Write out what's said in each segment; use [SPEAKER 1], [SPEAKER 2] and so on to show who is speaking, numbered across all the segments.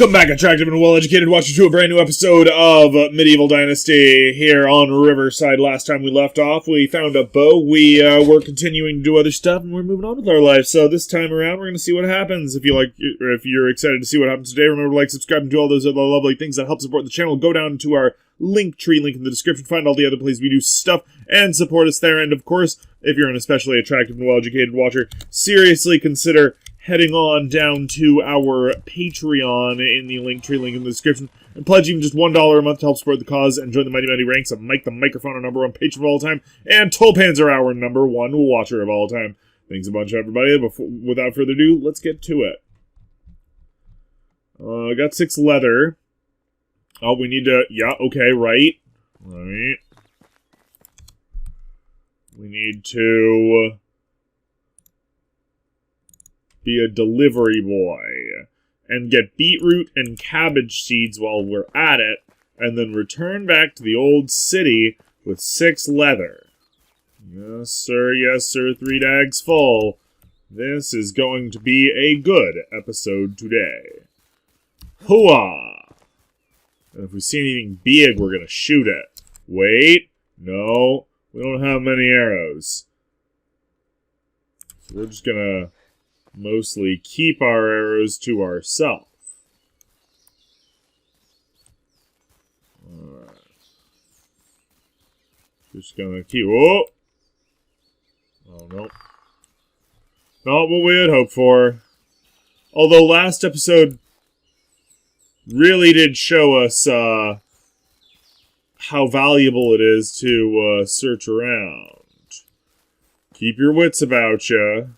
[SPEAKER 1] Welcome back, attractive and well-educated watchers, to a brand new episode of Medieval Dynasty here on Riverside. Last time we left off, we found a bow. We were continuing to do other stuff, and we're moving on with our life. So this time around, we're going to see what happens. If you're excited to see what happens today, remember to like, subscribe, and do all those other lovely things that help support the channel. Go down to our Linktree link in the description, find all the other places we do stuff, and support us there. And of course, if you're an especially attractive and well-educated watcher, seriously consider heading on down to our Patreon in the Linktree link in the description and pledging just $1 a month to help support the cause and join the mighty ranks of Mike the Microphone, our number one patron of all time, and Tulpanzer, our number one watcher of all time. Thanks a bunch, everybody. Without further ado, let's get to it. I got 6 leather. Oh, we need to... Yeah, okay, right. Right. We need to be a delivery boy and get beetroot and cabbage seeds while we're at it, and then return back to the old city with 6 leather. Yes, sir, 3 dags full. This is going to be a good episode today. Hooah! And if we see anything big, we're gonna shoot it. Wait, no, we don't have many arrows. So we're just gonna mostly keep our arrows to ourselves. Alright. Just gonna keep... Oh! Oh, no. Not what we had hoped for. Although last episode really did show us how valuable it is to search around. Keep your wits about you.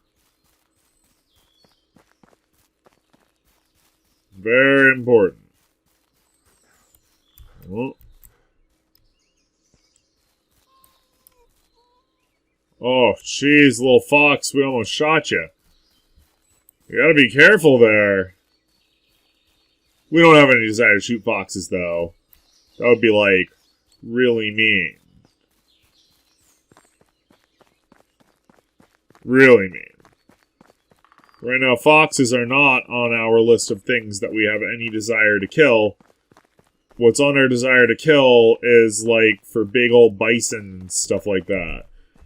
[SPEAKER 1] Very important. Oh, jeez, little fox, we almost shot you. You gotta be careful there. We don't have any desire to shoot foxes, though. That would be, like, really mean. Really mean. Right now, foxes are not on our list of things that we have any desire to kill. What's on our desire to kill is, like, for big old bison and stuff like that.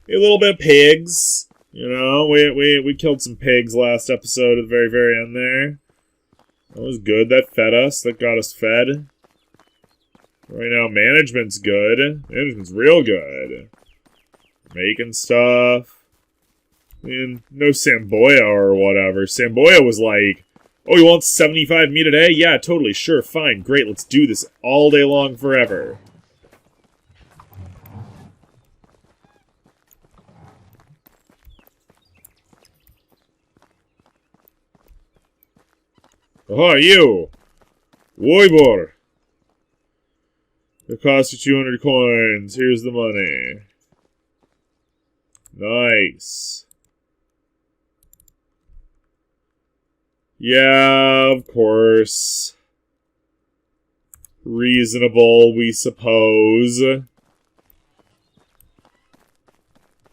[SPEAKER 1] A little bit of pigs. You know, we killed some pigs last episode at the very, very end there. That was good. That fed us. That got us fed. Right now, management's good. Management's real good. Making stuff. I mean, no Samboya or whatever. Samboya was like, oh, you want 75 meat a day? Yeah, totally, sure, fine, great, let's do this all day long forever. Oh, you! Woibor! It cost you 200 coins. Here's the money. Nice. Yeah, of course. Reasonable, we suppose. We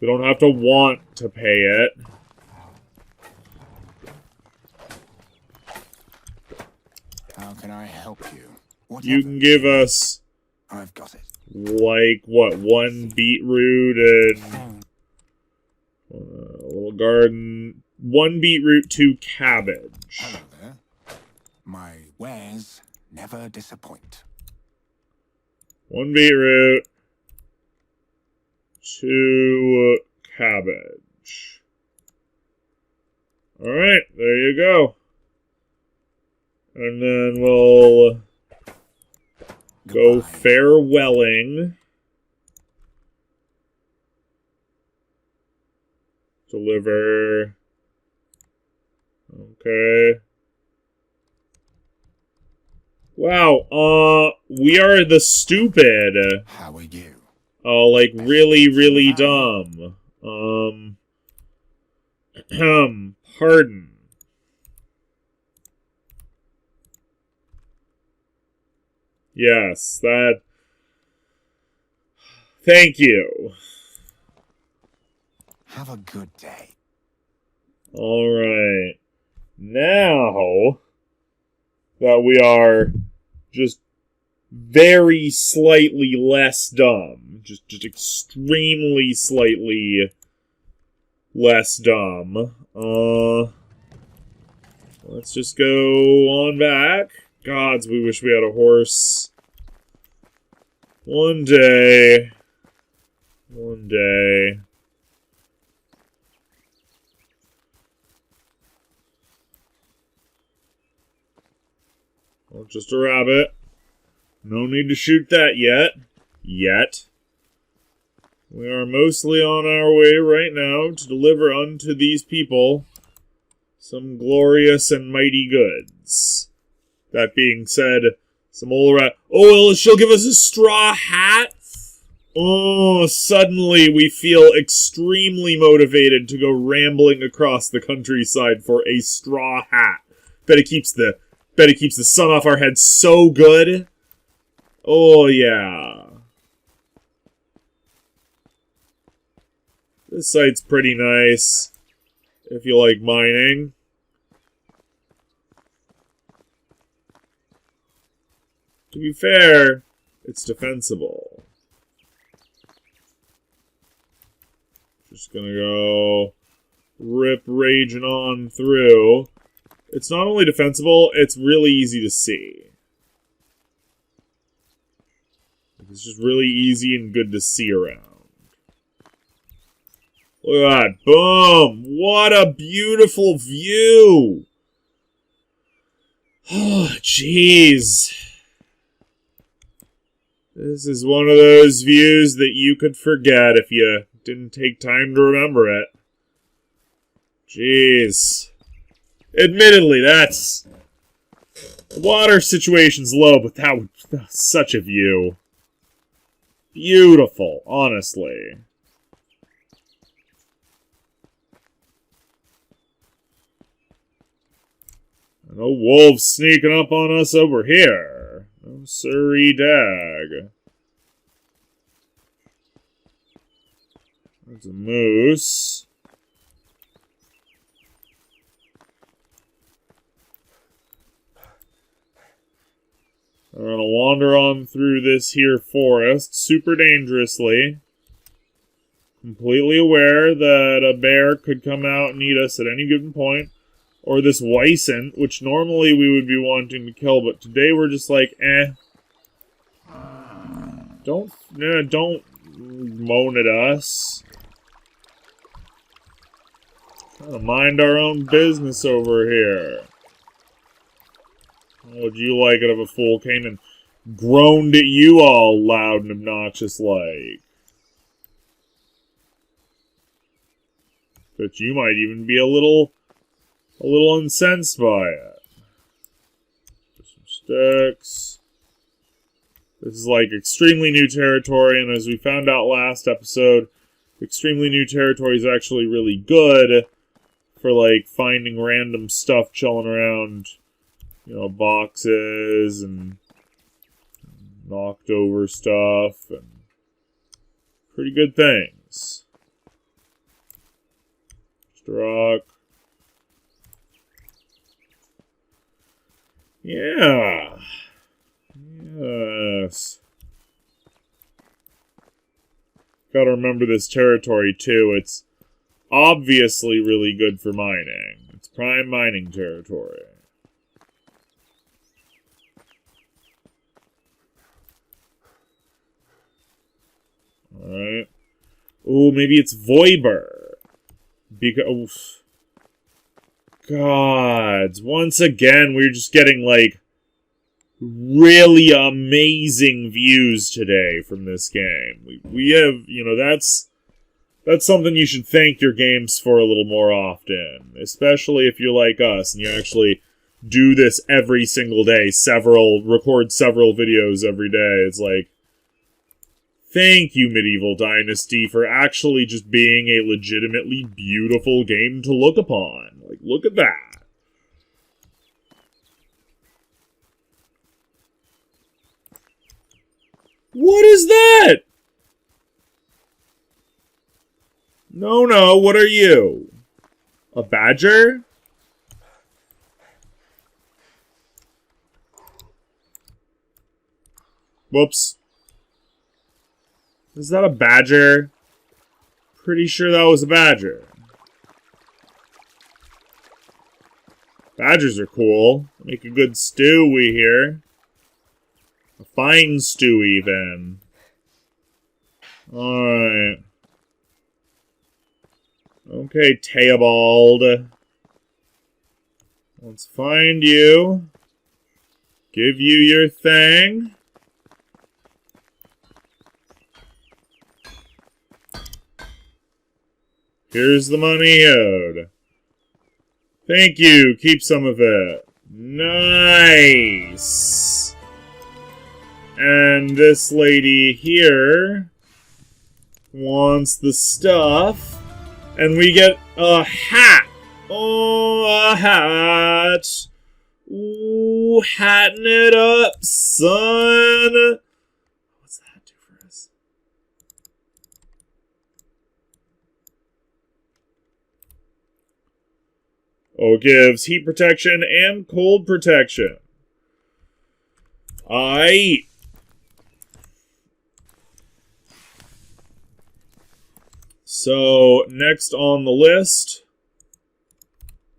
[SPEAKER 1] don't have to want to pay it.
[SPEAKER 2] How can I help you?
[SPEAKER 1] You can give us...
[SPEAKER 2] I've got it.
[SPEAKER 1] Like, what, 1 beetroot and... a little garden... 1 beetroot, 2 cabbage.
[SPEAKER 2] Hello there. My wares never disappoint.
[SPEAKER 1] 1 beetroot, 2 cabbage. Alright, there you go. And then we'll go farewelling. Deliver. Okay. Wow, we are the stupid.
[SPEAKER 2] How are you?
[SPEAKER 1] Oh, like, really, really dumb. Pardon. Yes, that... Thank you.
[SPEAKER 2] Have a good day.
[SPEAKER 1] Alright. Now... that we are just very slightly less dumb. Just extremely slightly less dumb. Let's just go on back. Gods, we wish we had a horse. One day. One day. Oh, just a rabbit. No need to shoot that yet. Yet. We are mostly on our way right now to deliver unto these people some glorious and mighty goods. That being said, some old rat... Oh, she'll give us a straw hat? Oh, suddenly we feel extremely motivated to go rambling across the countryside for a straw hat. Bet it keeps the sun off our heads so good. Oh, yeah. This site's pretty nice, if you like mining. To be fair, it's defensible. Just gonna go raging on through. It's not only defensible, it's really easy to see. It's just really easy and good to see around. Look at that. Boom! What a beautiful view! Oh, jeez. This is one of those views that you could forget if you didn't take time to remember it. Jeez. Admittedly, that's... The water situation's low, but that was such a view. Beautiful, honestly. No wolves sneaking up on us over here. No siree dag. There's a moose. We're gonna wander on through this here forest, super dangerously. Completely aware that a bear could come out and eat us at any given point. Or this Wysant, which normally we would be wanting to kill, but today we're just like, eh. Don't moan at us. Trying to mind our own business over here. How would you like it if a fool came and groaned at you all loud and obnoxious like? But you might even be a little incensed by it. Some sticks. This is like extremely new territory, and as we found out last episode, extremely new territory is actually really good for like finding random stuff chilling around, you know, boxes and knocked over stuff and pretty good things. Just a rock. Yeah. Yes. Gotta remember this territory too. It's obviously really good for mining. It's prime mining territory. Alright. Ooh, maybe it's Voiber. Because... Gods, once again, we're just getting, like, really amazing views today from this game. We have, you know, that's something you should thank your games for a little more often. Especially if you're like us and you actually do this every single day, record several videos every day. It's like, thank you, Medieval Dynasty, for actually just being a legitimately beautiful game to look upon. Like, look at that. What is that? No, what are you? A badger? Whoops. Is that a badger? Pretty sure that was a badger. Badgers are cool. Make a good stew, we hear. A fine stew, even. Alright. Okay, Teobald. Let's find you. Give you your thing. Here's the money owed. Thank you. Keep some of it. Nice. And this lady here wants the stuff. And we get a hat. Oh, a hat. Ooh, hatting it up, son. What's that do for us? Oh, it gives heat protection and cold protection. So, next on the list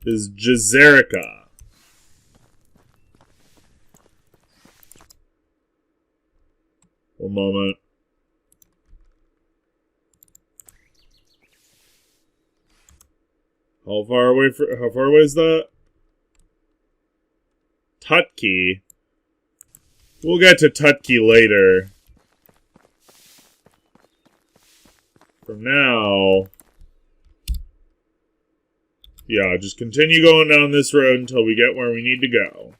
[SPEAKER 1] is Jazerica. One moment. How far away is that? Tutki. We'll get to Tutki later. For now, yeah, just continue going down this road until we get where we need to go.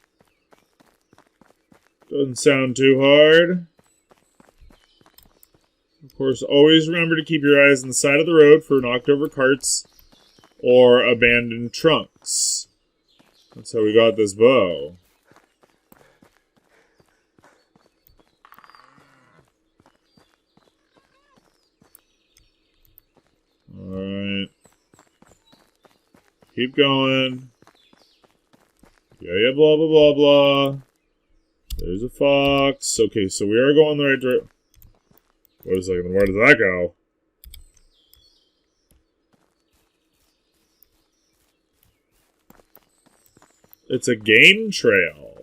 [SPEAKER 1] Doesn't sound too hard. Of course, always remember to keep your eyes on the side of the road for knocked over carts or abandoned trunks. That's how we got this bow. Alright. Keep going. Yeah, blah, blah, blah, blah. There's a fox. Okay, so we are going the right direction. Wait a second, where does that go? It's a game trail.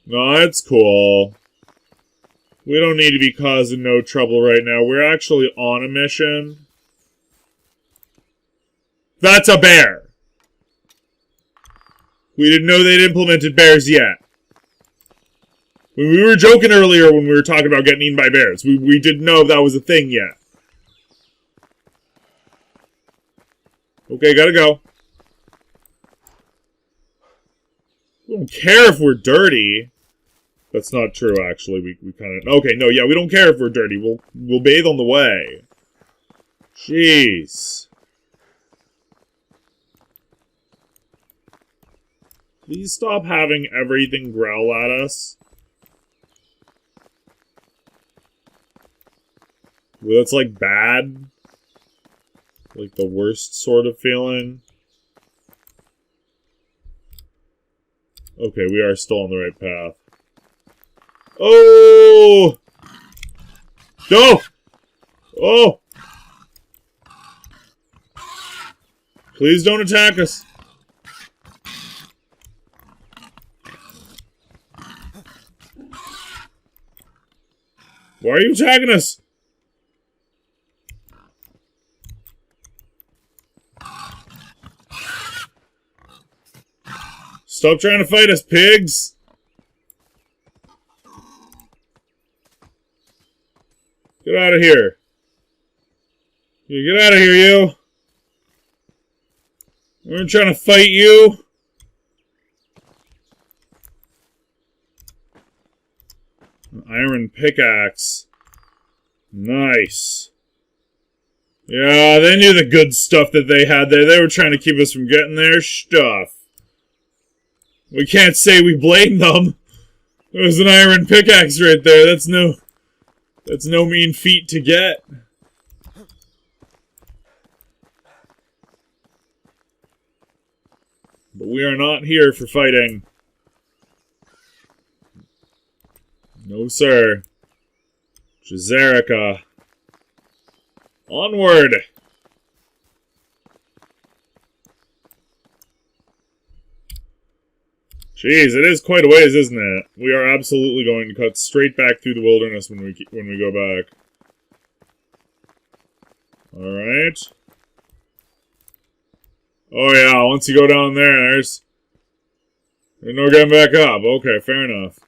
[SPEAKER 1] No, that's cool. We don't need to be causing no trouble right now. We're actually on a mission. That's a bear! We didn't know they'd implemented bears yet. We were joking earlier when we were talking about getting eaten by bears. We didn't know if that was a thing yet. Okay, gotta go. We don't care if we're dirty. That's not true, actually. We kind of... Okay, no, yeah, we don't care if we're dirty. We'll bathe on the way. Jeez. Please stop having everything growl at us. Well, that's like bad. Like the worst sort of feeling. Okay, we are still on the right path. Oh! No! Oh! Please don't attack us. Why are you attacking us? Stop trying to fight us, pigs! Get out of here. You get out of here, you! We're trying to fight you! An iron pickaxe. Nice. Yeah, they knew the good stuff that they had there. They were trying to keep us from getting their stuff. We can't say we blame them. There's an iron pickaxe right there. That's no mean feat to get. But we are not here for fighting. No, sir. Jazerica. Onward! Jeez, it is quite a ways, isn't it? We are absolutely going to cut straight back through the wilderness when we go back. Alright. Oh yeah, once you go down there, there's no getting back up. Okay, fair enough.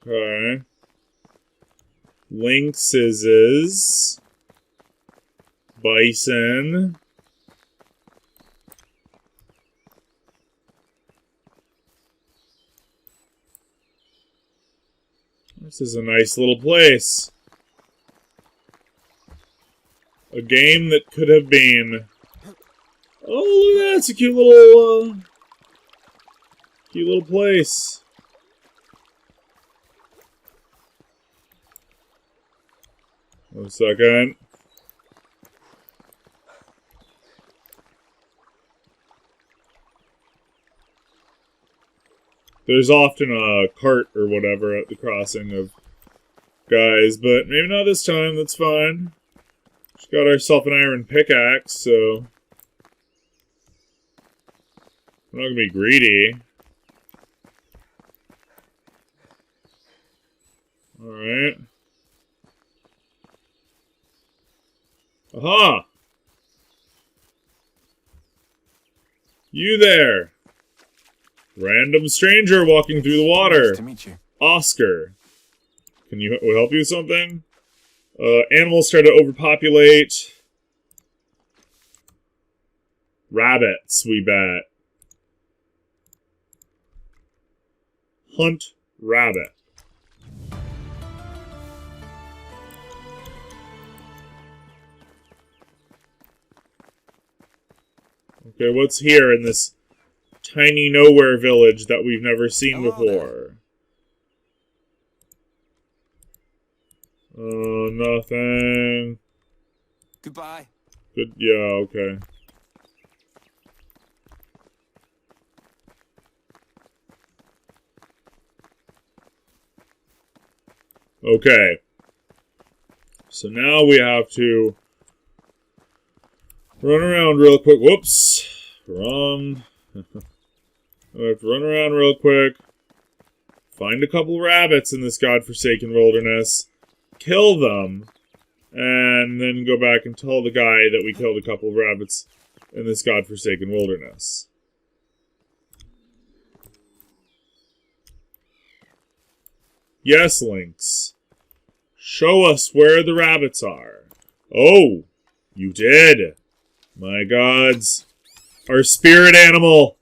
[SPEAKER 1] Okay. Lynx is bison. This is a nice little place. A game that could have been. Oh, look at that! It's a cute little place. One second. There's often a cart or whatever at the crossing of guys, but maybe not this time. That's fine. Just got ourselves an iron pickaxe, so we're not gonna be greedy. Alright. Aha! You there! Random stranger walking through the water.
[SPEAKER 2] Nice to meet you.
[SPEAKER 1] Oscar. Can you help you with something? Animals try to overpopulate. Rabbits, we bet. Hunt rabbit. Okay, what's here in this tiny nowhere village that we've never seen before? Oh, nothing.
[SPEAKER 2] Goodbye.
[SPEAKER 1] Good, yeah, okay. Okay. So now we have to run around real quick. Whoops. Wrong. I have to run around real quick. Find a couple rabbits in this godforsaken wilderness. Kill them. And then go back and tell the guy that we killed a couple of rabbits in this godforsaken wilderness. Yes, Lynx. Show us where the rabbits are. Oh, you did. My gods. Our spirit animal.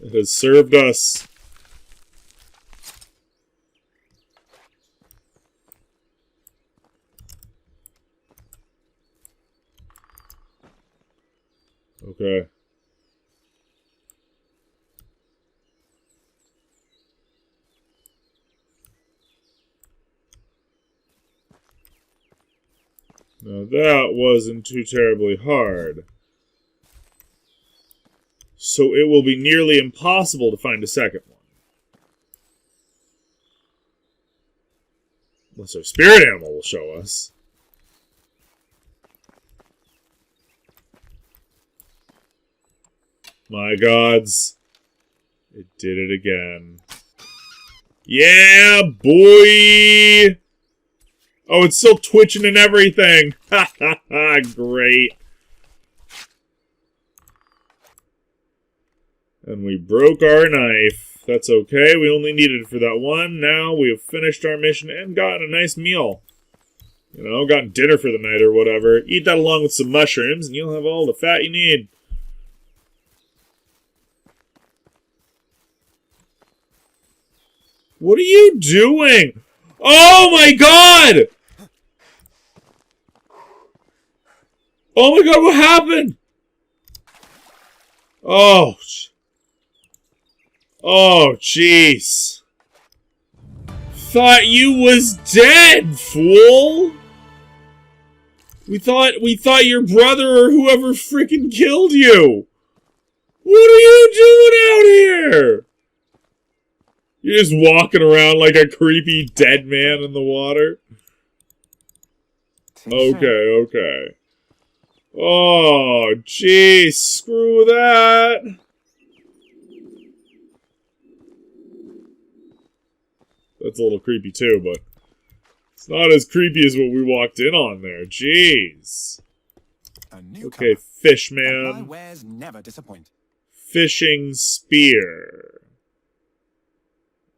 [SPEAKER 1] It has served us. Okay. Now that wasn't too terribly hard. So it will be nearly impossible to find a second one. Unless our spirit animal will show us. My gods. It did it again. Yeah, boy! Oh, it's still twitching and everything. Ha ha ha, great. And we broke our knife. That's okay, we only needed it for that one. Now we have finished our mission and gotten a nice meal. You know, gotten dinner for the night or whatever. Eat that along with some mushrooms and you'll have all the fat you need. What are you doing? Oh my god! Oh my god, what happened? Oh. Oh, jeez. Thought you was dead, fool. We thought your brother or whoever freaking killed you. What are you doing out here? You're just walking around like a creepy dead man in the water? Okay. Oh, jeez, screw that. That's a little creepy too, but it's not as creepy as what we walked in on there. Jeez. Okay, Fishman.
[SPEAKER 2] My wares never disappoint.
[SPEAKER 1] Fishing spear.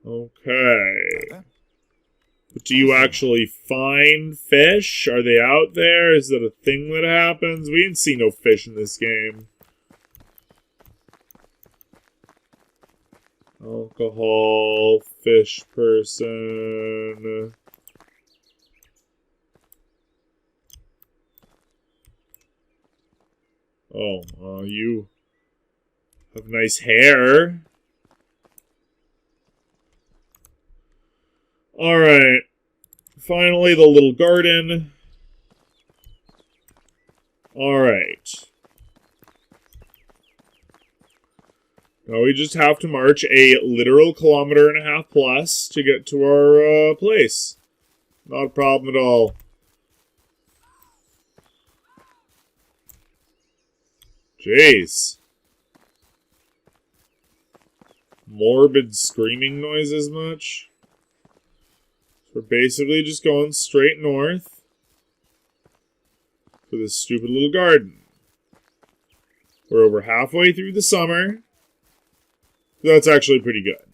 [SPEAKER 1] Okay. But do you actually find fish? Are they out there? Is that a thing that happens? We didn't see no fish in this game. Alcohol, fish person. Oh, you have nice hair. Alright. Finally, the little garden. Alright. Now we just have to march a literal 1.5 kilometers plus to get to our place. Not a problem at all. Jeez. Morbid screaming noises much? We're basically just going straight north for this stupid little garden. We're over halfway through the summer. That's actually pretty good.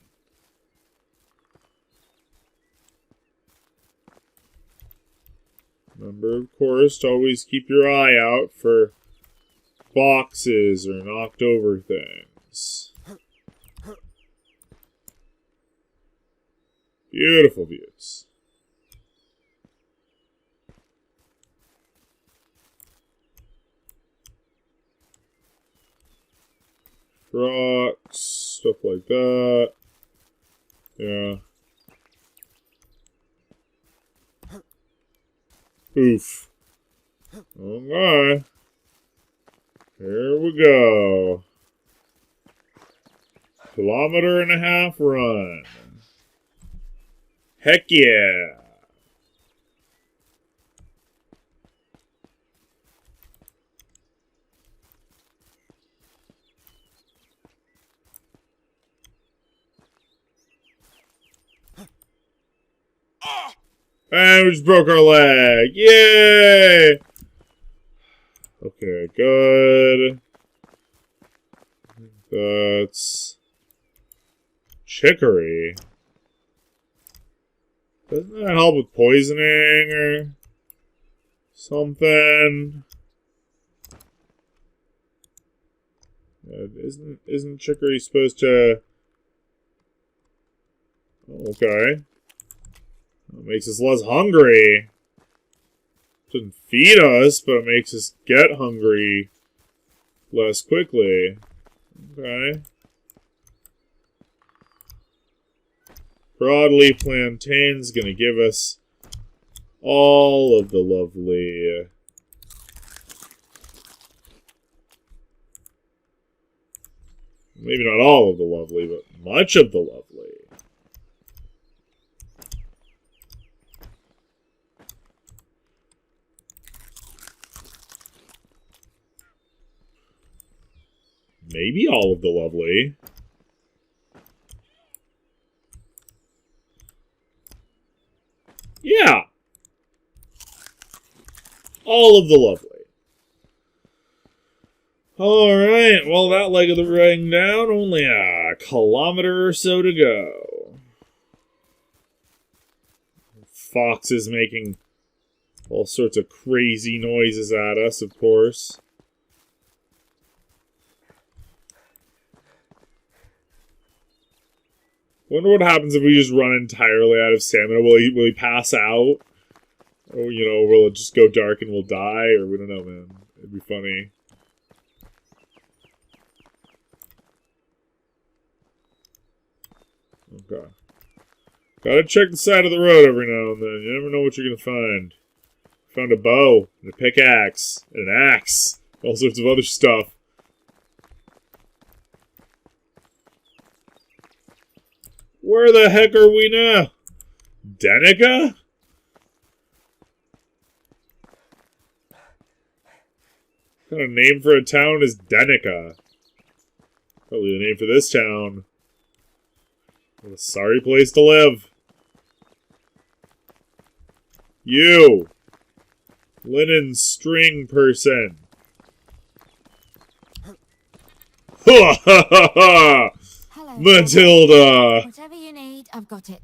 [SPEAKER 1] Remember, of course, to always keep your eye out for boxes or knocked over things. Beautiful views. Rocks, stuff like that. Yeah. Oof. Oh my. Here we go. 1.5 kilometers run. Heck yeah. And we just broke our leg. Yay! Okay, good. That's chicory. Doesn't that help with poisoning or something? Isn't chicory supposed to... Okay. It makes us less hungry. Doesn't feed us, but it makes us get hungry less quickly. Okay. Broadleaf plantain's gonna give us all of the lovely... Maybe not all of the lovely, but much of the lovely. Maybe all of the lovely. Yeah. All of the lovely. Alright, well, that leg of the ring down, only 1 kilometer or so to go. Fox is making all sorts of crazy noises at us, of course. Wonder what happens if we just run entirely out of stamina. Will he pass out? Or, you know, will it just go dark and we'll die? Or we don't know, man. It'd be funny. Okay. Gotta check the side of the road every now and then. You never know what you're gonna find. Found a bow, and a pickaxe, and an axe. All sorts of other stuff. Where the heck are we now? Danica? What kind of name for a town is Danica? Probably the name for this town. What a sorry place to live. You! Linen string person. Ha ha ha ha!
[SPEAKER 3] Hello,
[SPEAKER 1] Matilda!
[SPEAKER 3] whatever you need, I've got it.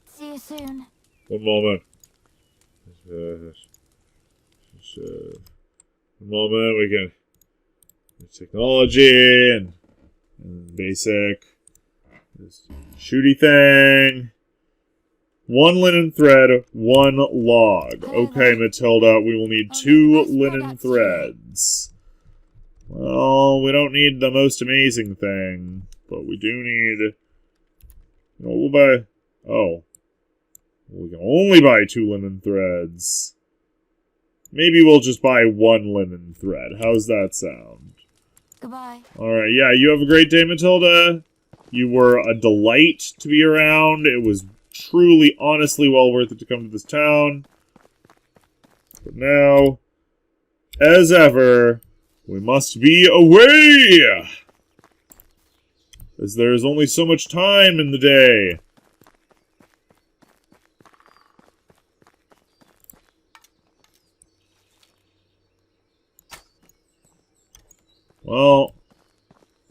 [SPEAKER 3] See you soon.
[SPEAKER 1] One moment. One moment, we can... Technology and basic... This shooty thing... One linen thread, one log. Okay, Matilda, we will need 2 linen threads. Well, we don't need the most amazing thing, but we do need... we'll buy... Oh. We can only buy 2 linen threads. Maybe we'll just buy 1 linen thread. How's that sound?
[SPEAKER 3] Goodbye.
[SPEAKER 1] Alright, yeah, you have a great day, Matilda. You were a delight to be around. It was truly, honestly well worth it to come to this town. But now, as ever, we must be away! As there is only so much time in the day. Well,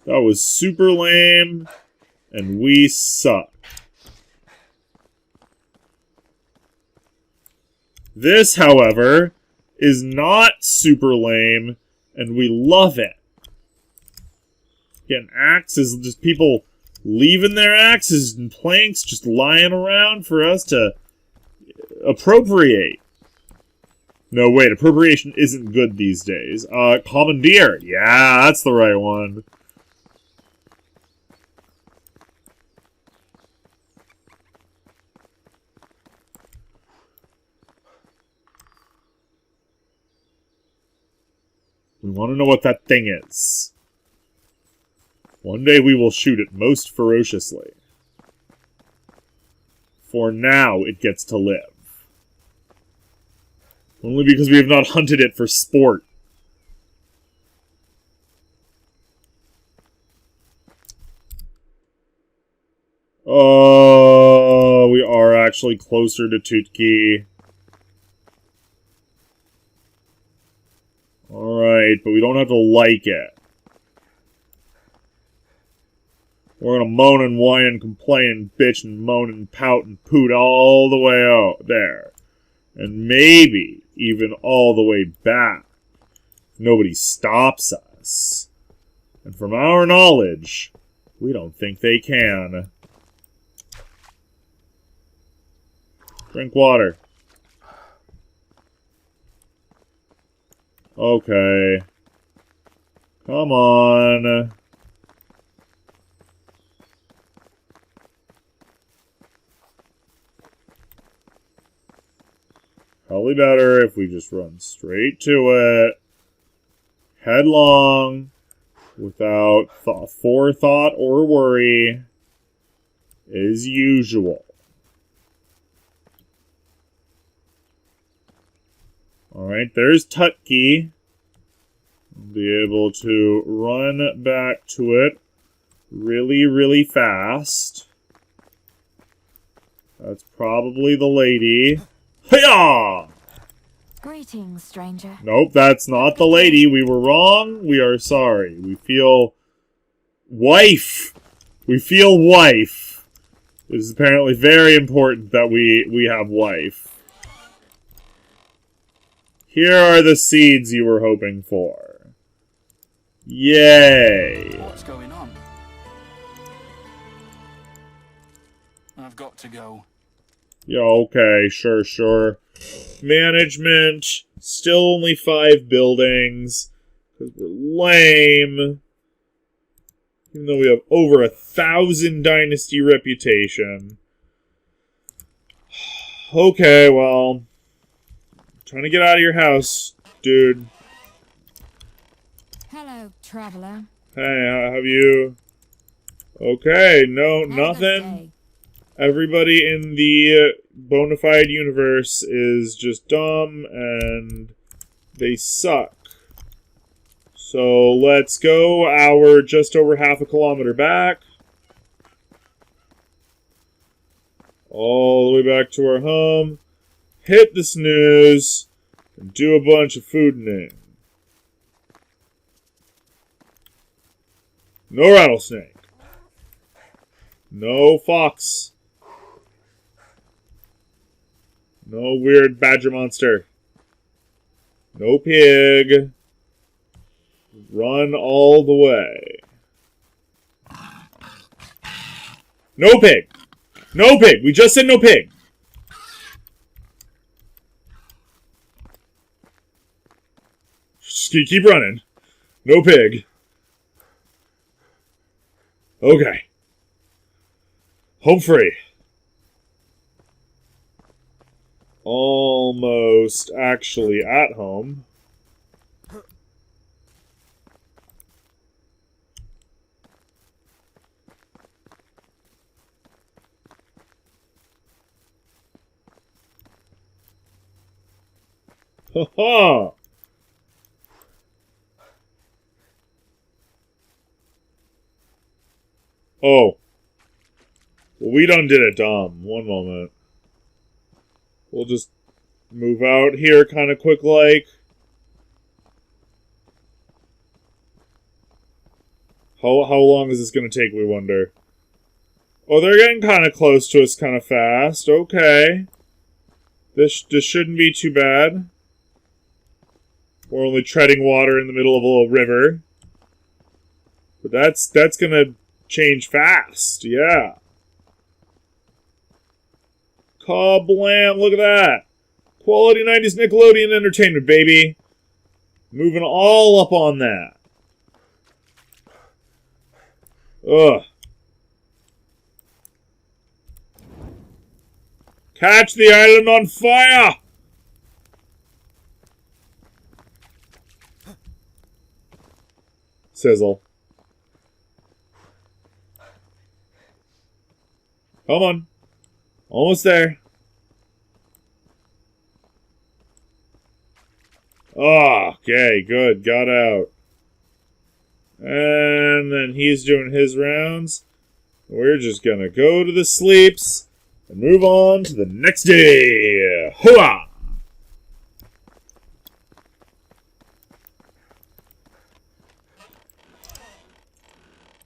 [SPEAKER 1] that was super lame, and we suck. This, however, is not super lame, and we love it. Getting axes, just people leaving their axes and planks just lying around for us to appropriate. No, wait, appropriation isn't good these days. Commandeer. Yeah, that's the right one. We want to know what that thing is. One day we will shoot it most ferociously. For now, it gets to live. Only because we have not hunted it for sport. Oh, we are actually closer to Tutki. Alright, but we don't have to like it. We're gonna moan and whine and complain and bitch and moan and pout and poot all the way out there. And maybe even all the way back. Nobody stops us. And from our knowledge, we don't think they can. Drink water. Okay. Come on. Probably better if we just run straight to it. Headlong. Without forethought or worry. As usual. Alright, there's Tutki. I'll be able to run back to it really, really fast. That's probably the lady. Hiya!
[SPEAKER 3] Greetings, stranger.
[SPEAKER 1] Nope, that's not the lady. We were wrong. We are sorry. We feel... wife! We feel wife. It is apparently very important that we have wife. Here are the seeds you were hoping for. Yay!
[SPEAKER 2] What's going on? I've got to go.
[SPEAKER 1] Yeah, okay, sure. Management, still only 5 buildings, because we're lame. Even though we have over 1,000 Dynasty reputation. Okay, well, trying to get out of your house, dude.
[SPEAKER 3] Hello, traveler.
[SPEAKER 1] Hey, have you... Okay, no,
[SPEAKER 3] Have a good
[SPEAKER 1] nothing.
[SPEAKER 3] day.
[SPEAKER 1] Everybody in the bona fide universe is just dumb and they suck. So let's go our just over half a kilometer back. All the way back to our home. Hit the snooze and do a bunch of fooding. No rattlesnake. No fox. No weird badger monster. No pig. Run all the way. No pig. No pig. We just said no pig. Just keep running. No pig. Okay. Home free. Almost actually at home. Ha-ha! Oh. Well, we done did it dumb. One moment. We'll just move out here kind of quick like. How long is this going to take, we wonder? Oh, they're getting kind of close to us kind of fast. Okay. This shouldn't be too bad. We're only treading water in the middle of a little river. But that's going to change fast. Yeah. Kablam, look at that. Quality 90s Nickelodeon entertainment, baby. Moving all up on that. Ugh. Catch the island on fire! Sizzle. Come on. Almost there. Oh, okay, good. Got out. And then he's doing his rounds. We're just gonna go to the sleeps and move on to the next day. Hooah!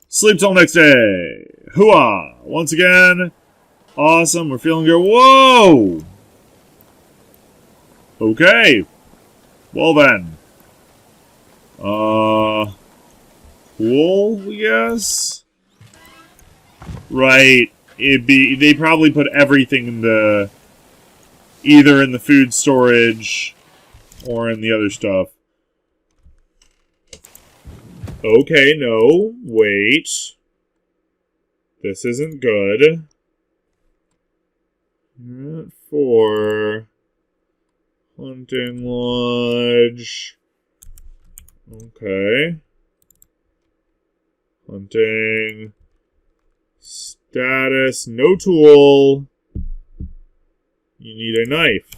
[SPEAKER 1] Sleep till next day. Hooah! Once again, awesome. We're feeling good. Whoa! Okay. Well then. Cool, I guess? Right. They probably put everything in the... either in the food storage or in the other stuff. Okay, no. Wait. This isn't good. Not 4. Hunting lodge. Okay. Hunting. Status. No tool. You need a knife.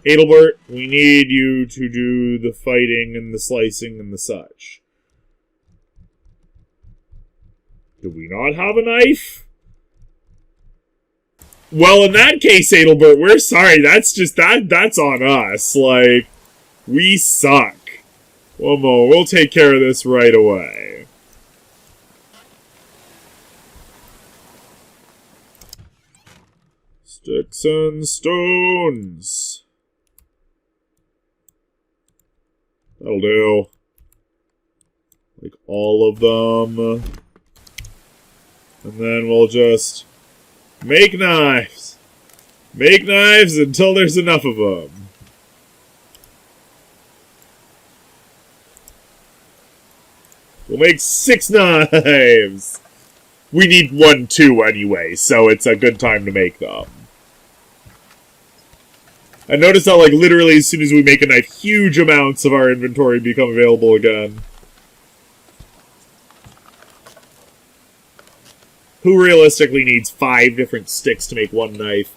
[SPEAKER 1] Adelbert, we need you to do the fighting and the slicing and the such. Do we not have a knife? Well, in that case, Adelbert, we're sorry. That's just, that's on us. Like, we suck. One more. We'll take care of this right away. Sticks and stones. That'll do. Like, all of them. And then we'll just make knives. Make knives until there's enough of them. We'll make 6 knives. We need 1 too anyway, so it's a good time to make them. I noticed how, like, literally as soon as we make a knife, huge amounts of our inventory become available again. Who realistically needs 5 different sticks to make 1 knife?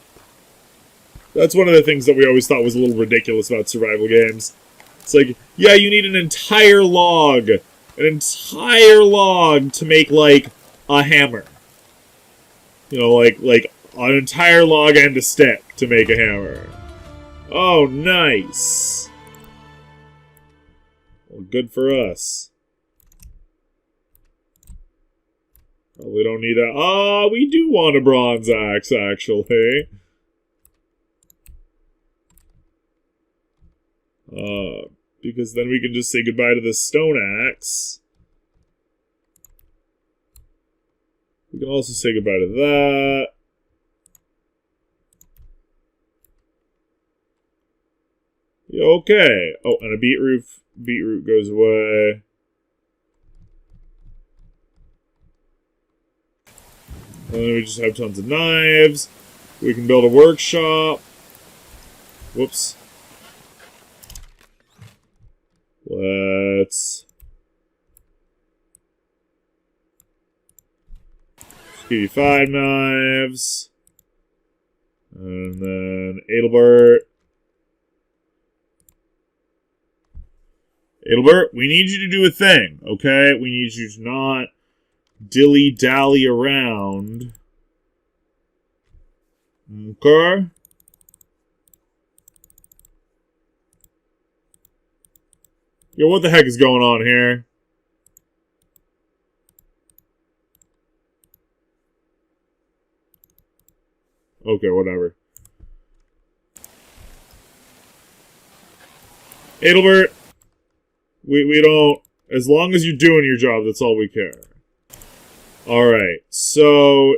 [SPEAKER 1] That's one of the things that we always thought was a little ridiculous about survival games. It's like, yeah, you need an entire log. An entire log to make, like, a hammer. You know, like an entire log and a stick to make a hammer. Oh, nice. Well, good for us. Probably don't need that. Ah, we do want a bronze axe, actually. Because then we can just say goodbye to the stone axe. We can also say goodbye to that. Yeah, okay. Oh, and a beetroot goes away. And then we just have tons of knives. We can build a workshop. Whoops. Let's give you 5 knives. And then Adelbert. Adelbert, we need you to do a thing, okay? We need you to not dilly-dally around. Okay? Yo, what the heck is going on here? Okay, whatever. Adelbert, we don't... As long as you're doing your job, that's all we care. Alright, so...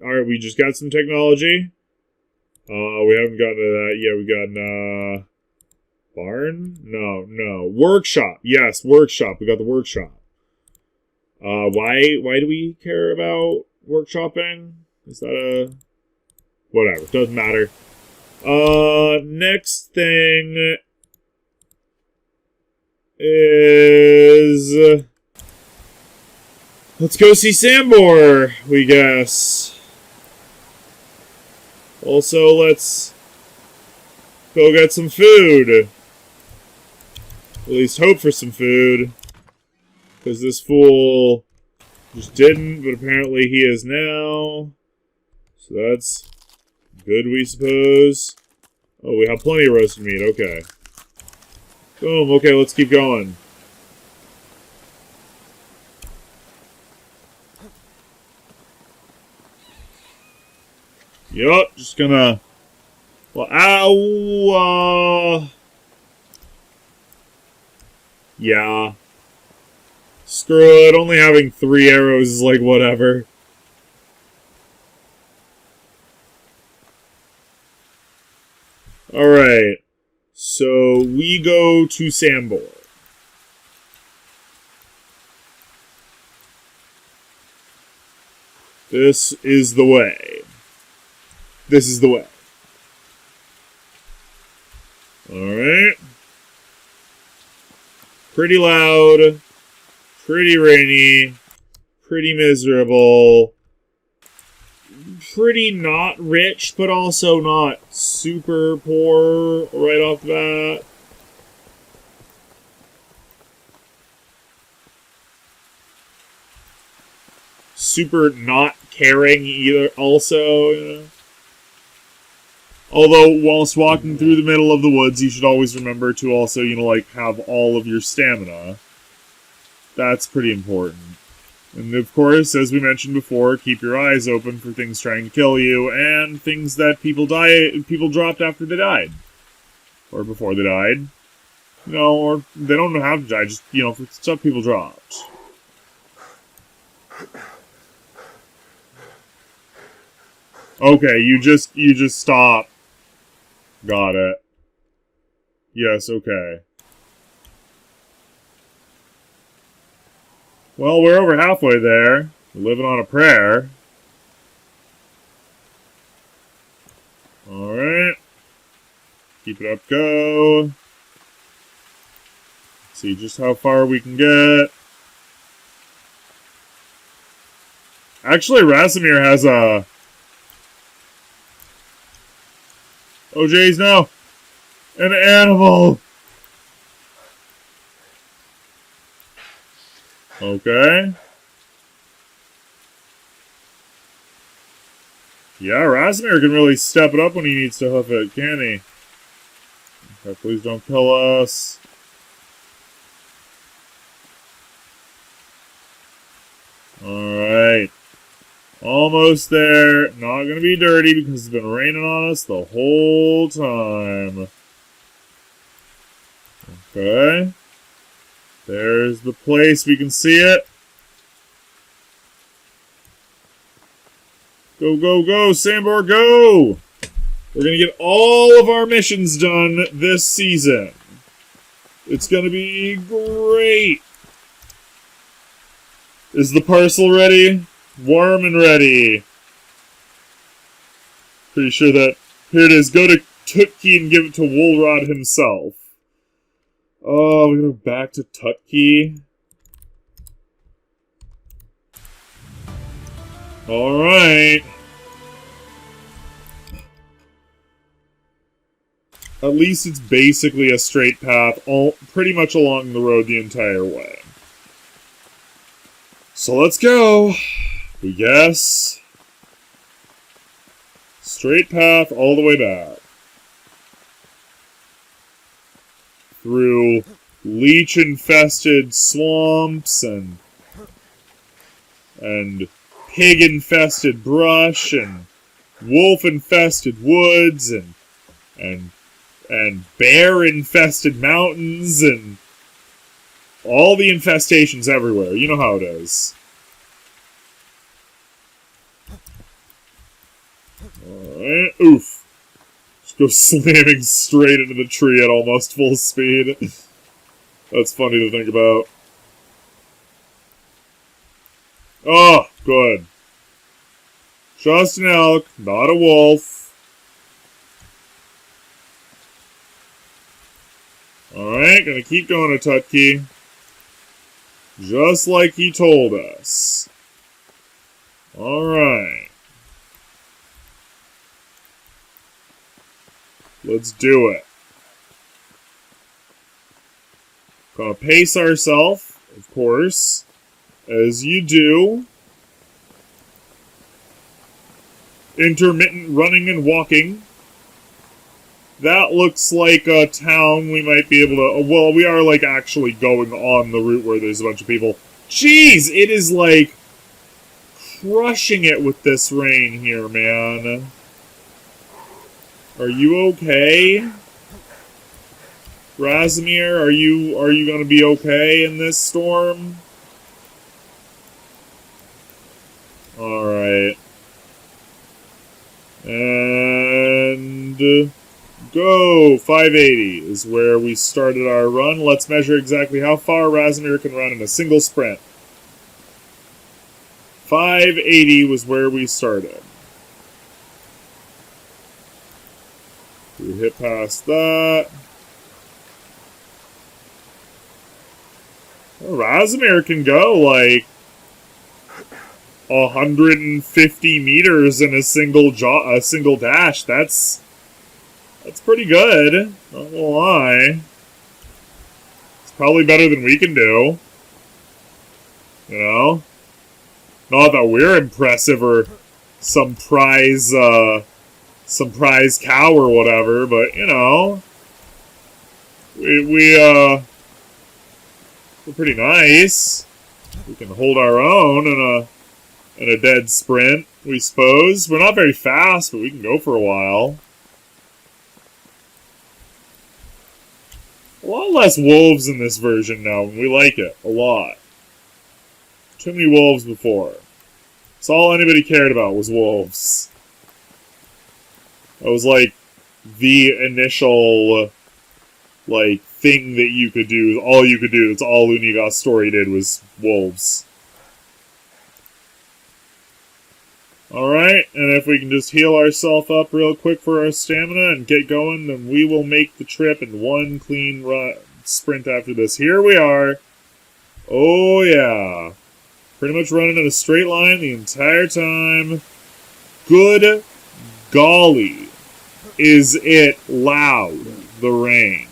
[SPEAKER 1] Alright, we just got some technology. We haven't gotten to that yet. We got, barn? No. Workshop. Yes, workshop. We got the workshop. Why do we care about workshopping? Is that a... Whatever. Doesn't matter. Next thing... is... Let's go see Sambor, we guess. Also, let's go get some food. At least hope for some food. Because this fool just didn't, but apparently he is now. So that's good, we suppose. Oh, we have plenty of roasted meat, okay. Boom, okay, let's keep going. Yup, just gonna... Well, ow! Yeah. Screw it, only having 3 arrows is like whatever. Alright. So, we go to Sambor. This is the way. This is the way. Alright. Pretty loud. Pretty rainy. Pretty miserable. Pretty not rich, but also not super poor right off the bat. Super not caring either, also, you know. Although, whilst walking through the middle of the woods, you should always remember to also, you know, like, have all of your stamina. That's pretty important. And of course, as we mentioned before, keep your eyes open for things trying to kill you, and things that people dropped after they died. Or before they died. You know, or they don't have to die, just, you know, for stuff people dropped. Okay, you just stop. Got it. Yes, okay. Well, we're over halfway there. We're living on a prayer. Alright. Keep it up, go. See just how far we can get. Actually, Rasimir has a... Oh, jeez, no! An animal! Okay. Yeah, Rasimir can really step it up when he needs to hoof it, can he? Okay, please don't kill us. Alright. Almost there. Not gonna be dirty because it's been raining on us the whole time. Okay. There's the place. We can see it. Go, go, go, Sambor, go! We're gonna get all of our missions done this season. It's gonna be great. Is the parcel ready? Warm and ready. Pretty sure that... Here it is. Go to Tutki and give it to Woolrod himself. Oh, we're gonna go back to Tutki. Alright. At least it's basically a straight path, pretty much along the road the entire way. So let's go. We guess. Straight path all the way back. Through leech-infested swamps and pig-infested brush and wolf-infested woods and bear-infested mountains and all the infestations everywhere. You know how it is. Alright, oof. Just go slamming straight into the tree at almost full speed. That's funny to think about. Oh, good. Just an elk, not a wolf. Alright, gonna keep going to Tutki. Just like he told us. Alright. Let's do it. Gonna pace ourselves, of course, as you do. Intermittent running and walking. That looks like a town we might be able to... Well, we are, like, actually going on the route where there's a bunch of people. Jeez, it is, like, crushing it with this rain here, man. Are you okay? Rasimir, are you gonna be okay in this storm? Alright. And... go! 580 is where we started our run. Let's measure exactly how far Rasimir can run in a single sprint. 580 was where we started. We hit past that. Well, Rasimir can go, like, 150 meters in a single dash. That's pretty good. Not gonna lie. It's probably better than we can do. You know? Not that we're impressive or some prize cow or whatever, but, you know. We're pretty nice. We can hold our own in a dead sprint, we suppose. We're not very fast, but we can go for a while. A lot less wolves in this version now, and we like it a lot. Too many wolves before. That's all anybody cared about was wolves. That was like the initial like thing that you could do. All you could do. That's all Unigas' story did was wolves. Alright, and if we can just heal ourselves up real quick for our stamina and get going, then we will make the trip in one clean sprint after this. Here we are. Oh yeah. Pretty much running in a straight line the entire time. Good golly. Is it loud, the rain?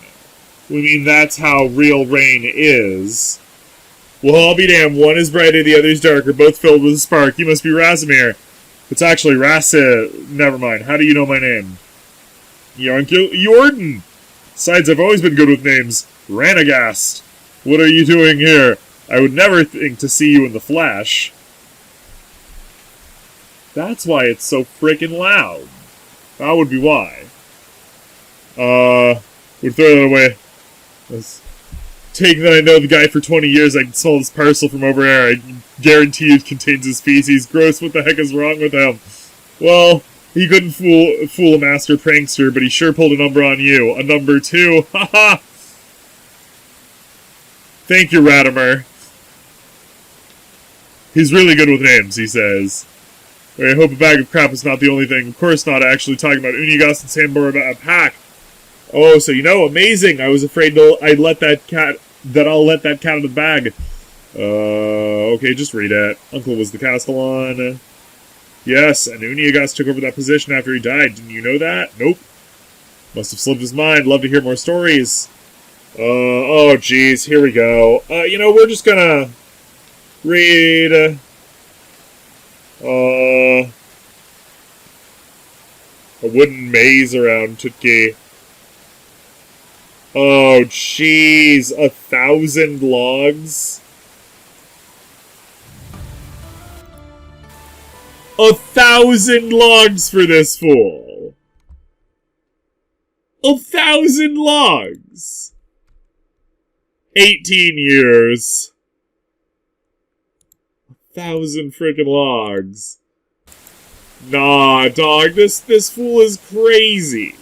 [SPEAKER 1] We mean that's how real rain is. Well, I'll be damned. One is brighter, the other is darker, both filled with a spark. You must be Rasimir. It's actually never mind. How do you know my name? Uncle Iordan. Besides, I've always been good with names. Ranagast. What are you doing here? I would never think to see you in the flesh. That's why it's so frickin' loud. That would be why. Would throw that away. Taking that I know the guy for 20 years, I can smell this parcel from over there. I guarantee it contains his feces. Gross, what the heck is wrong with him? Well, he couldn't fool a master prankster, but he sure pulled a number on you. A number 2. Haha! Thank you, Ratimer. He's really good with names, he says. I hope a bag of crap is not the only thing. Of course not, actually talking about Unigas and Sambor about a pack. Oh, so you know, amazing. I was afraid I'll let that cat out of the bag. Okay, just read it. Uncle was the Castellan. Yes, and Unigas took over that position after he died. Didn't you know that? Nope. Must have slipped his mind. Love to hear more stories. Oh geez, here we go. You know, we're just gonna read, a wooden maze around Tutki. Oh, jeez. 1,000 logs? 1,000 logs for this fool! 1,000 logs! 18 years. 1,000 frickin' logs. Nah, dog, this fool is crazy.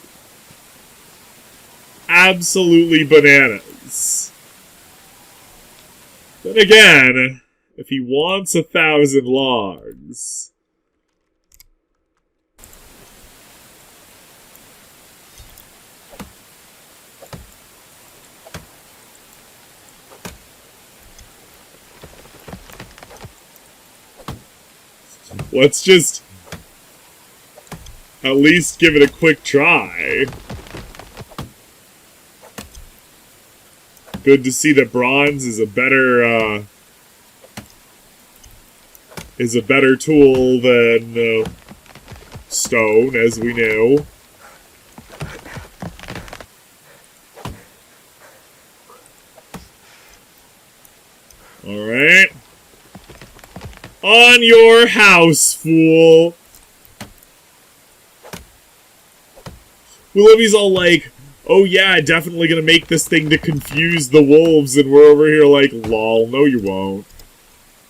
[SPEAKER 1] Absolutely bananas. Then again, if he wants 1,000 logs... Let's just at least give it a quick try. Good to see that bronze is a better tool than stone, as we know. All right. On your house, fool! Willoughby's all like, oh yeah, definitely gonna make this thing to confuse the wolves, and we're over here like, lol, no you won't.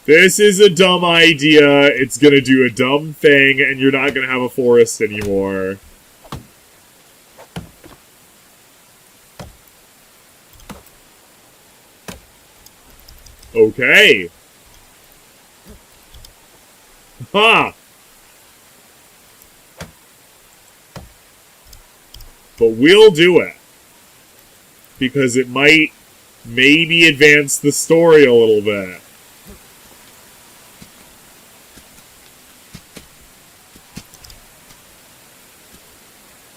[SPEAKER 1] This is a dumb idea, it's gonna do a dumb thing, and you're not gonna have a forest anymore. Okay. Ha! But we'll do it. Because it might maybe advance the story a little bit.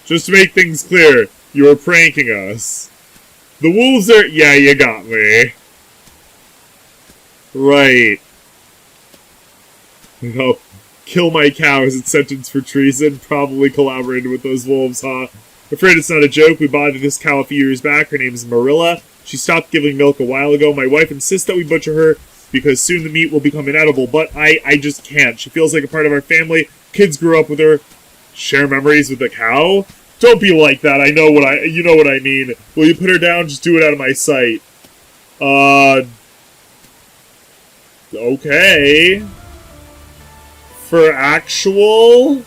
[SPEAKER 1] Just to make things clear, you were pranking us. The wolves are... Yeah, you got me. Right. You know, kill my cows and sentence for treason. Probably collaborated with those wolves, huh? Afraid it's not a joke. We bought this cow a few years back. Her name is Marilla. She stopped giving milk a while ago. My wife insists that we butcher her because soon the meat will become inedible, but I just can't. She feels like a part of our family. Kids grew up with her. Share memories with the cow? Don't be like that. You know what I mean. Will you put her down? Just do it out of my sight. Okay. For actual?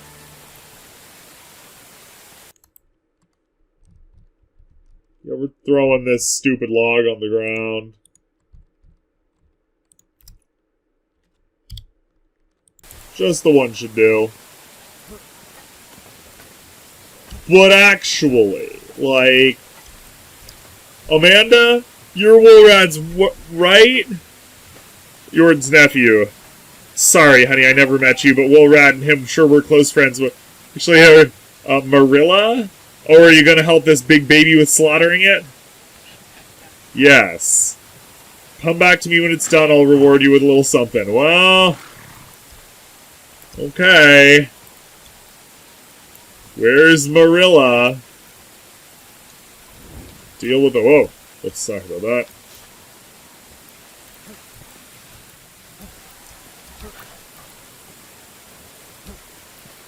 [SPEAKER 1] Yeah, we're throwing this stupid log on the ground. Just the one should do. But actually, like... Amanda? You're Woolrad's right? Iordan's nephew. Sorry, honey, I never met you, but Woolrad and him, sure we're close friends. But actually, Marilla? Or are you gonna help this big baby with slaughtering it? Yes. Come back to me when it's done, I'll reward you with a little something. Well... Okay. Where's Marilla? Deal with the... Whoa. Let's talk about that.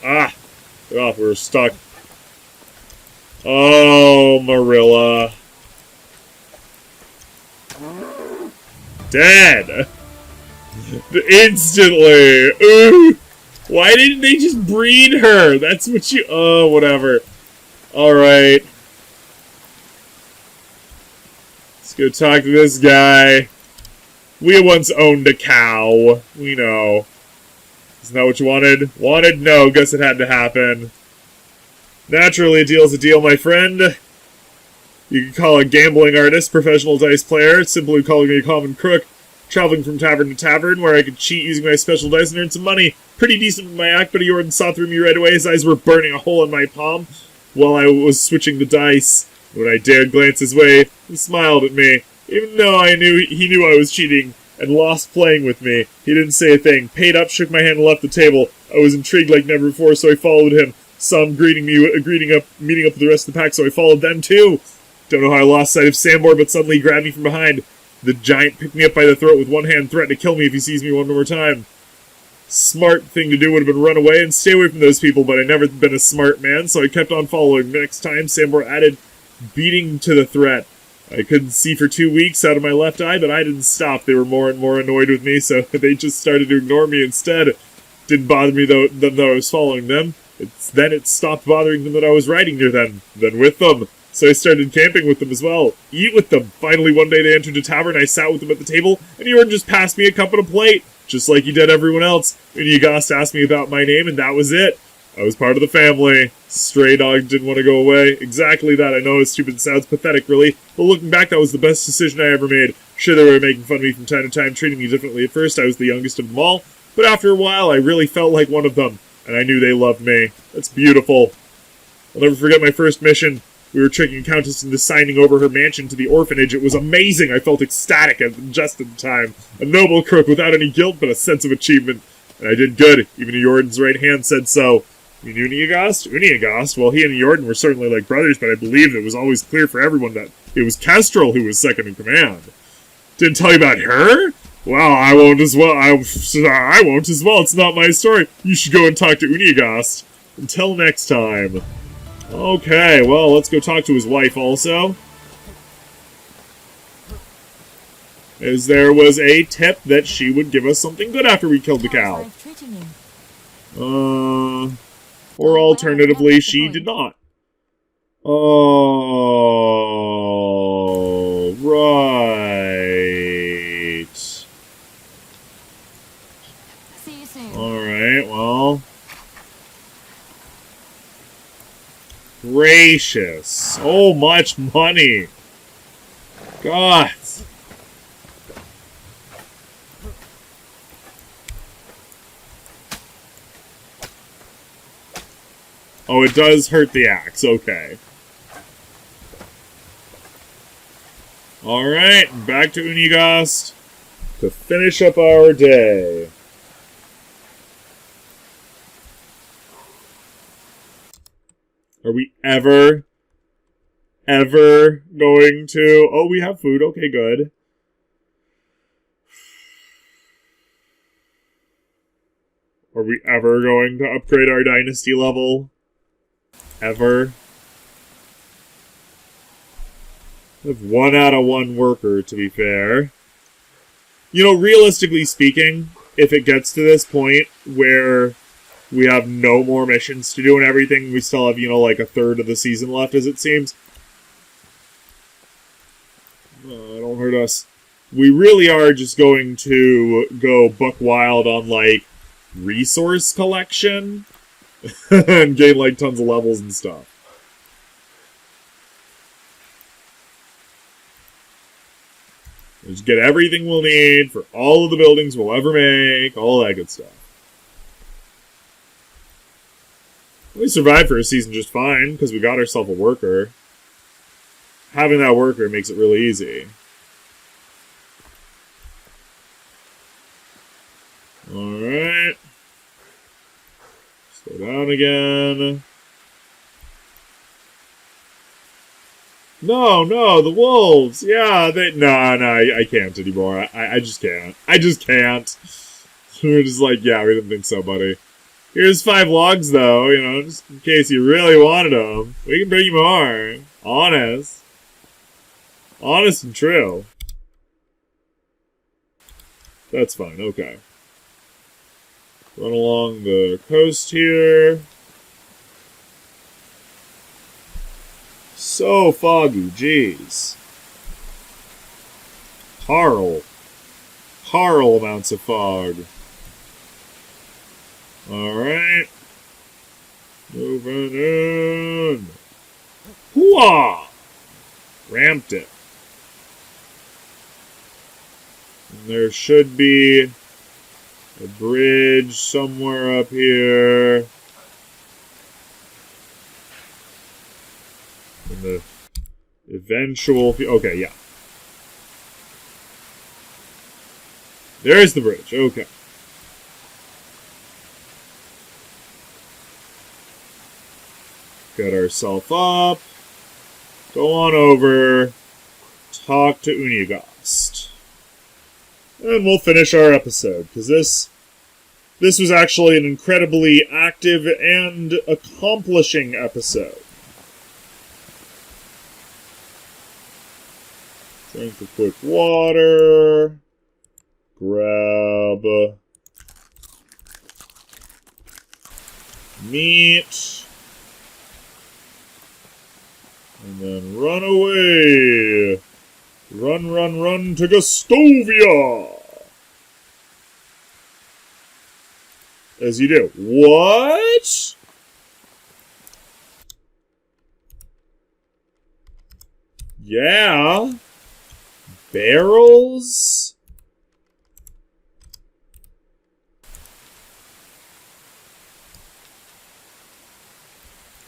[SPEAKER 1] Ah! Oh, we're stuck. Oh, Marilla. Dead! Instantly! Ooh! Why didn't they just breed her? That's what you... Oh, whatever. Alright. Let's go talk to this guy. We once owned a cow. We know. Isn't that what you wanted? Wanted? No. Guess it had to happen. Naturally, a deal's a deal, my friend. You can call a gambling artist, professional dice player, simply calling me a common crook, traveling from tavern to tavern, where I could cheat using my special dice and earn some money. Pretty decent with my act, but Iordan saw through me right away. His eyes were burning a hole in my palm while I was switching the dice. When I dared glance his way, he smiled at me. Even though he knew I was cheating and lost playing with me, he didn't say a thing. Paid up, shook my hand, and left the table. I was intrigued like never before, so I followed him. Saw him meeting up with the rest of the pack, so I followed them too. Don't know how I lost sight of Sambor, but suddenly he grabbed me from behind. The giant picked me up by the throat with one hand, threatened to kill me if he sees me one more time. Smart thing to do would have been run away and stay away from those people, but I'd never been a smart man, so I kept on following. Next time, Sambor added beating to the threat. I couldn't see for 2 weeks out of my left eye, but I didn't stop. They were more and more annoyed with me, so they just started to ignore me instead. Didn't bother me though I was following them. Then it stopped bothering them that I was riding near them, then with them. So I started camping with them as well. Eat with them. Finally, one day they entered a tavern, I sat with them at the table, and Iordan just passed me a cup and a plate, just like he did everyone else. And Yagast asked me about my name, and that was it. I was part of the family. Stray dog didn't want to go away. Exactly that. I know it's stupid and sounds pathetic, really. But looking back, that was the best decision I ever made. Sure, they were making fun of me from time to time, treating me differently at first. I was the youngest of them all. But after a while, I really felt like one of them. And I knew they loved me. That's beautiful. I'll never forget my first mission. We were tricking Countess into signing over her mansion to the orphanage. It was amazing. I felt ecstatic and just in time. A noble crook without any guilt, but a sense of achievement. And I did good. Even Iordan's right hand said so. You knew Uniagast? Uniagast? Well, he and Iordan were certainly like brothers, but I believe it was always clear for everyone that it was Kestrel who was second in command. Didn't tell you about her? Well, I won't as well. I won't as well. It's not my story. You should go and talk to Uniagast. Until next time. Okay, well, let's go talk to his wife also. As there was a tip that she would give us something good after we killed the cow. Or alternatively, she did not. Oh, right.
[SPEAKER 3] See you soon.
[SPEAKER 1] Alright, well. Gracious. So much money. God. Oh, it does hurt the axe. Okay. Alright, back to Uniagast to finish up our day. Are we ever going to... Oh, we have food. Okay, good. Are we ever going to upgrade our Dynasty level? Ever? We have 1 out of 1 worker, to be fair. You know, realistically speaking, if it gets to this point where we have no more missions to do and everything, we still have, you know, like a third of the season left, as it seems. Don't hurt us. We really are just going to go buck wild on, like, resource collection and gain, like, tons of levels and stuff. Just get everything we'll need for all of the buildings we'll ever make, all that good stuff. We survived for a season just fine, because we got ourselves a worker. Having that worker makes it really easy. Alright. Slow down again. No, the wolves! Yeah, no, I can't anymore. I just can't. I just can't. We're just like, yeah, we didn't think so, buddy. Here's 5 logs, though, you know, just in case you really wanted them. We can bring you more. Honest. Honest and true. That's fine, okay. Run along the coast here. So foggy, jeez. Horrible amounts of fog. Alright. Moving in. Hooah! Ramped it. And there should be a bridge somewhere up here. And the eventual... Okay, yeah. There's the bridge, okay. Get ourselves up. Go on over. Talk to Unigast. And we'll finish our episode, because this was actually an incredibly active and accomplishing episode. Drink a quick water. Grab meat. And then run away. Run to Gustovia. As you do. What? Yeah. Barrels?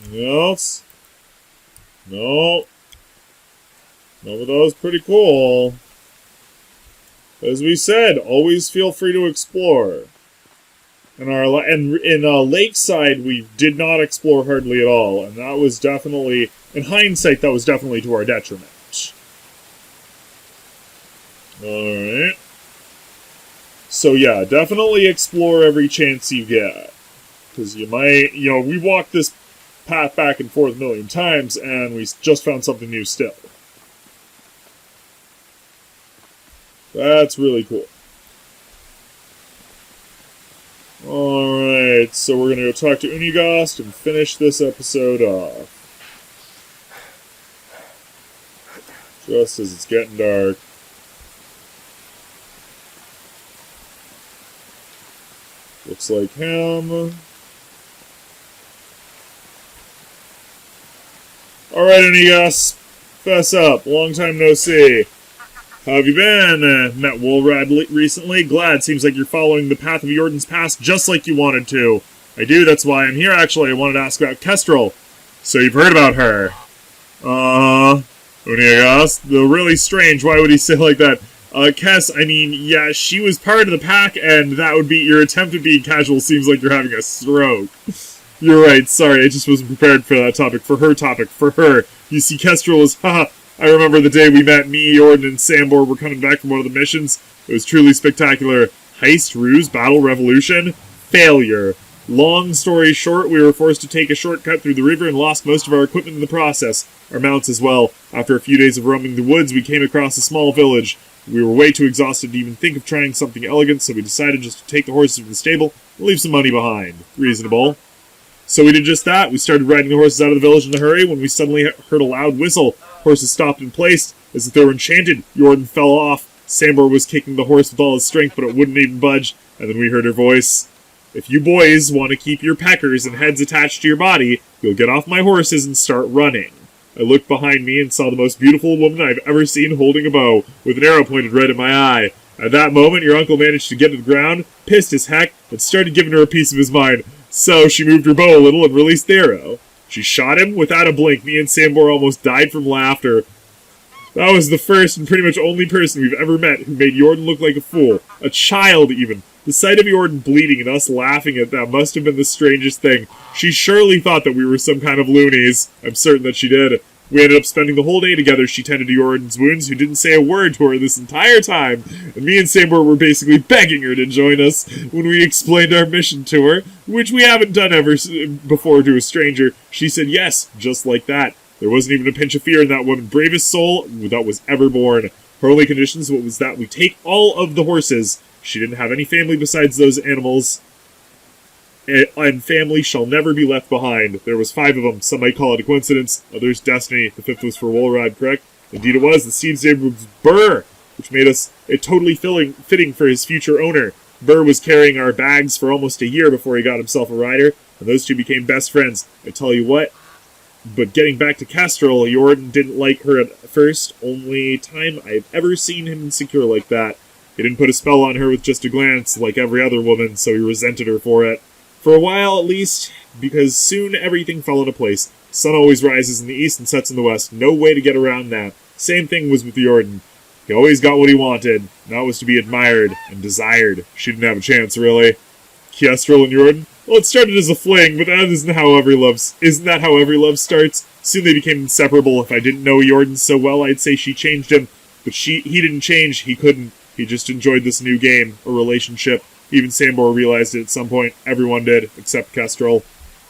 [SPEAKER 1] Anything else? No. No, but that was pretty cool. As we said, always feel free to explore. In Lakeside, we did not explore hardly at all, and that was definitely, in hindsight, that was definitely to our detriment. Alright. So yeah, definitely explore every chance you get. Because you might, you know, we walked this path back and forth a million times, and we just found something new still. That's really cool. Alright, so we're gonna go talk to Unigast and finish this episode off. Just as it's getting dark. Looks like him. Alright, Unigast. Fess up. Long time no see. How have you been? Met Woolrad recently? Glad. Seems like you're following the path of Iordan's past just like you wanted to. I do, that's why I'm here, actually. I wanted to ask about Kestrel. So you've heard about her. Unigast, though really strange. Why would he say like that? Kess, I mean, yeah, she was part of the pack, and that would be, your attempt at being casual seems like you're having a stroke. You're right, sorry, I just wasn't prepared for that topic. For her. You see, Kestrel was, haha, I remember the day we met, me, Iordan, and Sambor were coming back from one of the missions. It was truly spectacular. Heist, ruse, battle, revolution, failure. Long story short, we were forced to take a shortcut through the river and lost most of our equipment in the process. Our mounts as well. After a few days of roaming the woods, we came across a small village. We were way too exhausted to even think of trying something elegant, so we decided just to take the horses from the stable and leave some money behind. Reasonable. So we did just that. We started riding the horses out of the village in a hurry when we suddenly heard a loud whistle. Horses stopped in place as if they were enchanted. Iordan fell off. Sambor was kicking the horse with all his strength, but it wouldn't even budge. And then we heard her voice. If you boys want to keep your peckers and heads attached to your body, you'll get off my horses and start running. I looked behind me and saw the most beautiful woman I've ever seen holding a bow, with an arrow pointed right at my eye. At that moment, your uncle managed to get to the ground, pissed as heck, and started giving her a piece of his mind. So she moved her bow a little and released the arrow. She shot him without a blink. Me and Sambor almost died from laughter. That was the first and pretty much only person we've ever met who made Iordan look like a fool. A child, even. The sight of Iordan bleeding and us laughing at that must have been the strangest thing. She surely thought that we were some kind of loonies. I'm certain that she did. We ended up spending the whole day together. She tended to Iordan's wounds, who didn't say a word to her this entire time. And me and Sambor were basically begging her to join us when we explained our mission to her, which we haven't done ever before to a stranger. She said yes, just like that. There wasn't even a pinch of fear in that woman, bravest soul that was ever born. Her only conditions was that we take all of the horses. She didn't have any family besides those animals, and family shall never be left behind. There was 5 of them. Some might call it a coincidence, others destiny. The 5th was for Woolrod, correct? Indeed it was. The seed's name was Burr, which made us totally fitting for his future owner. Burr was carrying our bags for almost a year before he got himself a rider, and those two became best friends. I tell you what. But getting back to Kestrel, Iordan didn't like her at first. Only time I've ever seen him insecure like that. He didn't put a spell on her with just a glance, like every other woman, so he resented her for it. For a while, at least, because soon everything fell into place. Sun always rises in the east and sets in the west. No way to get around that. Same thing was with Iordan. He always got what he wanted, and that was to be admired and desired. She didn't have a chance, really. Kestrel and Iordan? Well, it started as a fling, but isn't that how every love starts? Soon they became inseparable. If I didn't know Iordan so well, I'd say she changed him. But he didn't change. He couldn't. He just enjoyed this new game, a relationship. Even Sambor realized it at some point. Everyone did, except Kestrel.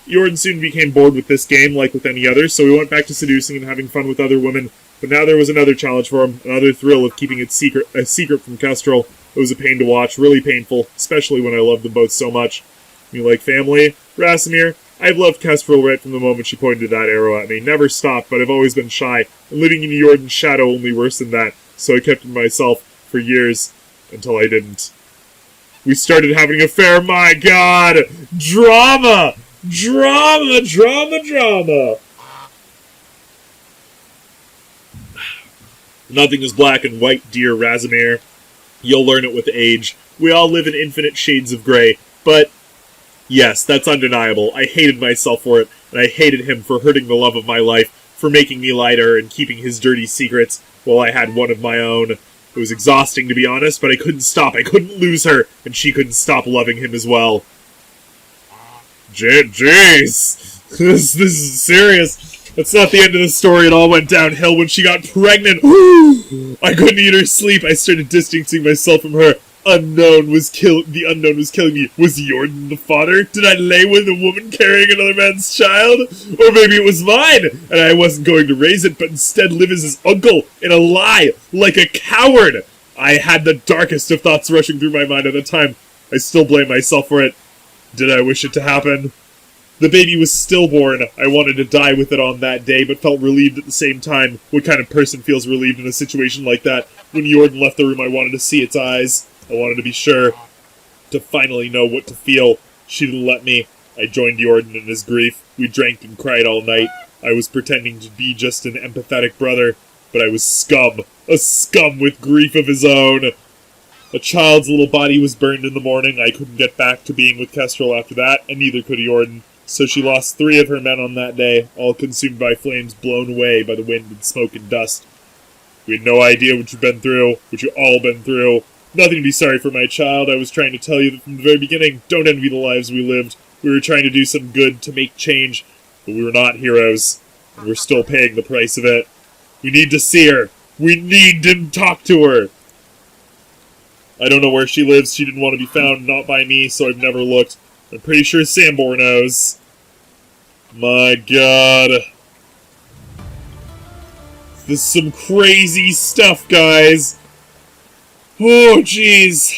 [SPEAKER 1] Iordan soon became bored with this game, like with any other, so he went back to seducing and having fun with other women. But now there was another challenge for him, another thrill of keeping it a secret from Kestrel. It was a pain to watch, really painful, especially when I loved them both so much. You like family? Rasimir, I've loved Kestrel right from the moment she pointed that arrow at me. Never stopped, but I've always been shy, and living in Iordan's shadow only worse than that, so I kept it to myself for years, until I didn't. We started having an affair, my god! Drama! Drama, drama, drama! Nothing is black and white, dear Rasimir. You'll learn it with age. We all live in infinite shades of gray, but yes, that's undeniable. I hated myself for it, and I hated him for hurting the love of my life, for making me lie to her and keeping his dirty secrets while I had one of my own. It was exhausting, to be honest, but I couldn't stop. I couldn't lose her, and she couldn't stop loving him as well. Jeez. This is serious. That's not the end of the story. It all went downhill when she got pregnant. I couldn't eat or sleep. I started distancing myself from her. The unknown was killing me. Was Iordan the father? Did I lay with a woman carrying another man's child? Or maybe it was mine, and I wasn't going to raise it, but instead live as his uncle in a lie, like a coward. I had the darkest of thoughts rushing through my mind at the time. I still blame myself for it. Did I wish it to happen? The baby was stillborn. I wanted to die with it on that day, but felt relieved at the same time. What kind of person feels relieved in a situation like that? When Iordan left the room, I wanted to see its eyes. I wanted to be sure, to finally know what to feel. She didn't let me. I joined Iordan in his grief. We drank and cried all night. I was pretending to be just an empathetic brother, but I was scum. A scum with grief of his own. A child's little body was burned in the morning. I couldn't get back to being with Kestrel after that, and neither could Iordan. So she lost 3 of her men on that day, all consumed by flames blown away by the wind and smoke and dust. We had no idea what you've all been through. Nothing to be sorry for, my child. I was trying to tell you that from the very beginning. Don't envy the lives we lived. We were trying to do some good, to make change, but we were not heroes, and we're still paying the price of it. We need to see her. We need to talk to her. I don't know where she lives. She didn't want to be found, not by me, so I've never looked. I'm pretty sure Sambor knows. My god. This is some crazy stuff, guys. Oh, jeez.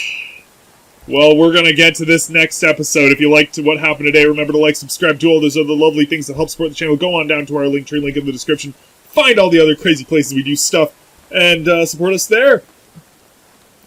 [SPEAKER 1] Well, we're going to get to this next episode. If you liked what happened today, remember to like, subscribe, do all those other lovely things that help support the channel. Go on down to our Linktree link in the description. Find all the other crazy places we do stuff, and support us there.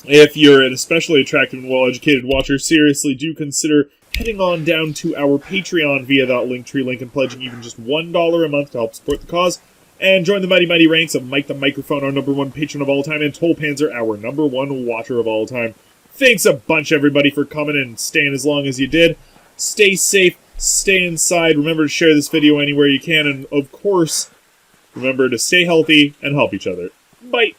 [SPEAKER 1] If you're an especially attractive and well-educated watcher, seriously do consider heading on down to our Patreon via that Linktree link and pledging even just $1 a month to help support the cause. And join the mighty, mighty ranks of Mike the Microphone, our #1 patron of all time, and Toll Panzer, our #1 watcher of all time. Thanks a bunch, everybody, for coming and staying as long as you did. Stay safe, stay inside, remember to share this video anywhere you can, and of course, remember to stay healthy and help each other. Bye!